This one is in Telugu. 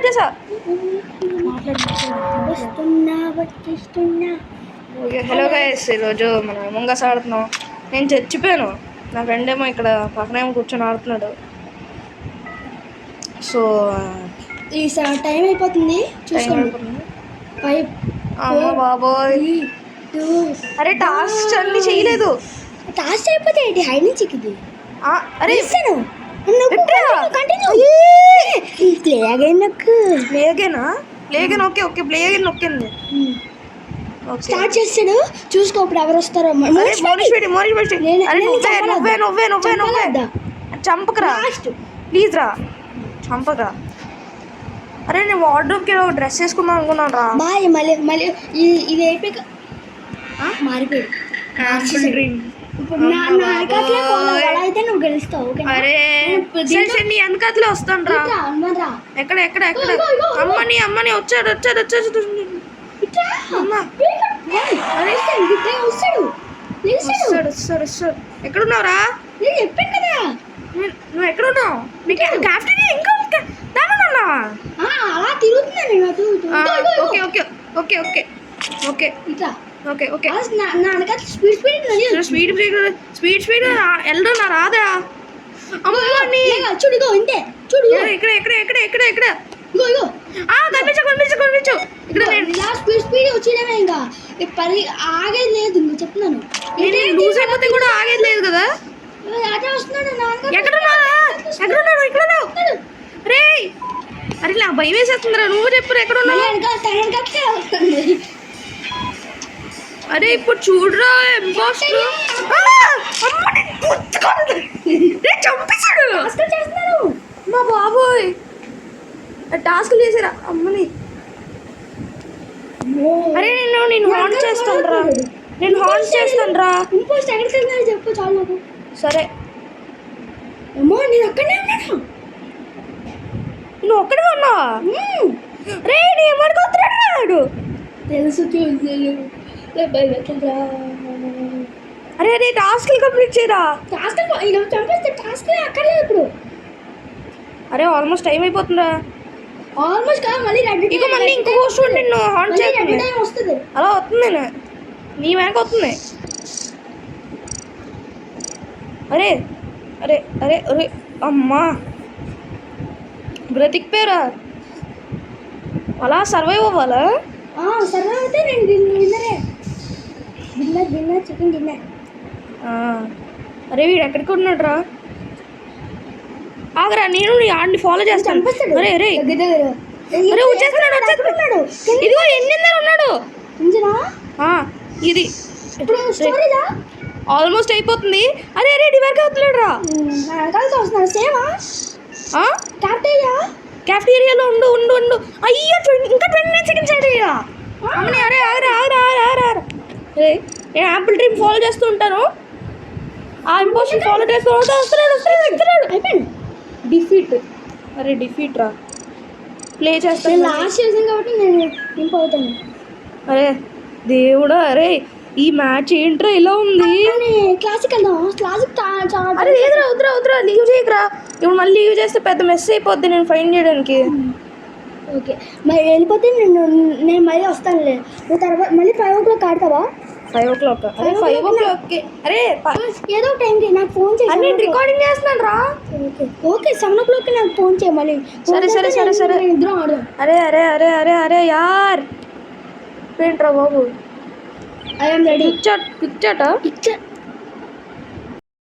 వచ్చేసా. ఓకే హలో గైస్, ఈరోజు మనం అమంగస్ ఆడుతున్నాం. నేను చచ్చిపోయాను. నా ఫ్రెండ్ ఏమో ఇక్కడ పక్కనేమో కూర్చొని ఆడుతున్నాడు. సో ఈ టైం అయిపోతుంది, చూసుకోండి. 5 అమ్మ బాబోయ్, అరే టాస్క్ అన్ని చేయలేదు. టాస్క్ అయిపోతే ఏంటి? హైడ్ నుంచి ఇది. అరే ప్లేగేనా? ఓకే ఓకే ప్లేగేన్ నొక్కింది. స్టార్ట్ చేస్తాడు, చూసుకో ఇప్పుడు ఎవరు వస్తారో. చంపకరా ప్లీజ్ రా, చంపకరా. అరే నేను వార్డ్రోబ్కి డ్రెస్ వేసుకుందాం అనుకున్నాను రా. బాయ్ మళ్ళీ మళ్ళీ ఇది అయిపోయాక మారిపోయాడు. అయితే నువ్వు గెలుస్తావు. అరే నీ వెనకట్లే వస్తాను రా. ఎక్కడ ఎక్కడ ఎక్కడ అమ్మని వచ్చాడు. వస్తాడు. ఎక్కడున్నావురా? చెప్పాను కదా. నువ్వు ఎక్కడున్నావు? అలా తిరుగుతున్నాను. Okay okay okay okay okay ఇట్లా ఓకే ఓకే స్పీడ్ వెళ్ళడం నా రాదా? చూడు ఇంతే చూడు. ఇక్కడ ఇక్కడ ఇక్కడ ఇక్కడ ఇక్కడ కనిపించు ఇక్కడ స్పీడ్ వచ్చినామే. ఇంకా పని ఆగేది లేదు. నువ్వు చెప్తున్నాను, లూజ్ అయిపోతే కూడా ఆగేది లేదు కదా. అదే వస్తున్నాడు. ఎక్కడున్నాడు? ఇక్కడ రే అరే నా భయం వేసేస్తుందిరా. నువ్వు చెప్పు ఎక్కడున్నావు? అరే ఇప్పుడు చూడరా, చంపేశాడు. మా బాబోయ్ టాస్క్ చేసారా అమ్మని. అరే నేను హాన్ చేస్తాను రా. ఇంపోస్ట్ ఎక్కడికి వెళ్తున్నా చెప్పు చాలు నాకు. సరే అమ్మో నేను ఒక్కడే ఉన్నాను. నువ్వు ఒక్కడే ఉన్నావా? రే నీ ఎవరికి వస్తున్నాడు తెలుసు. అరే అరే టాస్క్ కంప్లీట్ చేయరా. టాస్క్ చంపేస్తే టాస్క్ అక్కర్లేదు ఇప్పుడు. అరే ఆల్మోస్ట్ టైం అయిపోతుందా? ఆల్మోస్ట్ కాదు, మళ్ళీ మళ్ళీ ఇంకో పోస్ట్ నిన్ను హాన్ చేయాలి. వస్తుంది అలా వస్తుంది, నీ వెనక వస్తుంది. అరే అరే అరే అరే అమ్మా బ్రతికిపోయారా? అలా సర్వైవ్ అవ్వాలా? సర్వైవ్ అయితే నేను డిన్నర్ చికెన్ డిన్నర్. అరే వీడు ఎక్కడికి ఉన్నాడు రా? ఆగరా, నేను నీ ఆడిని ఫాలో చేస్తాను. అరే అరే అరే వచ్చేస్తున్నాడు. ఇదిగో ఎంజిన్ ఉన్నాడు. ఇది ఆల్మోస్ట్ అయిపోతుంది. అరే అరే డివర్కి అవుతున్నాడు రా. క్యాఫ్టీరియాలో ఉండు. అయ్యో ఇంకా 29 సెకండ్స్ అయ్యా. అమ్మని అరే ఆగరా. అరే నేను యాపిల్ డ్రీమ్ ఫాలో చేస్తూ ఉంటాను. ఆ ఇంపోషన్ ఫాలో చేస్తూ వస్తున్నాడు. డిఫీట్. అరే డిఫీట్ రా. ప్లే చేస్తాను. లాస్ట్ చేసాను కాబట్టి నేను ఇంప్ అవుతాను. అరే దేవుడా, అరే ఈ మ్యాచ్ ఏంట్రా ఇలా ఉంది? క్లాసిక్ అరే లేదురా, వద్దురా లీవ్ చేయకరా. ఇప్పుడు మళ్ళీ లీవ్ చేస్తే పెద్ద మెస్ అయిపోద్ది నేను ఫైన్ చేయడానికి. ఓకే మరి వెళ్ళిపోతే నేను మళ్ళీ వస్తానులే. నువ్వు తర్వాత మళ్ళీ 5 o'clock ఆడతావా? 5 o'clock? అరే 5 o'clock అరే ఏదో టైంకి నాకు ఫోన్ చేసి. నేను రికార్డింగ్ చేస్తున్నాను రా. ఓకే 7 o'clock నాకు ఫోన్ చేయ మళ్ళీ. సరే ఇద్దరం ఆడదాం. అరే యార్ ఏంట్రా బాబు? I'm ready. Pick chat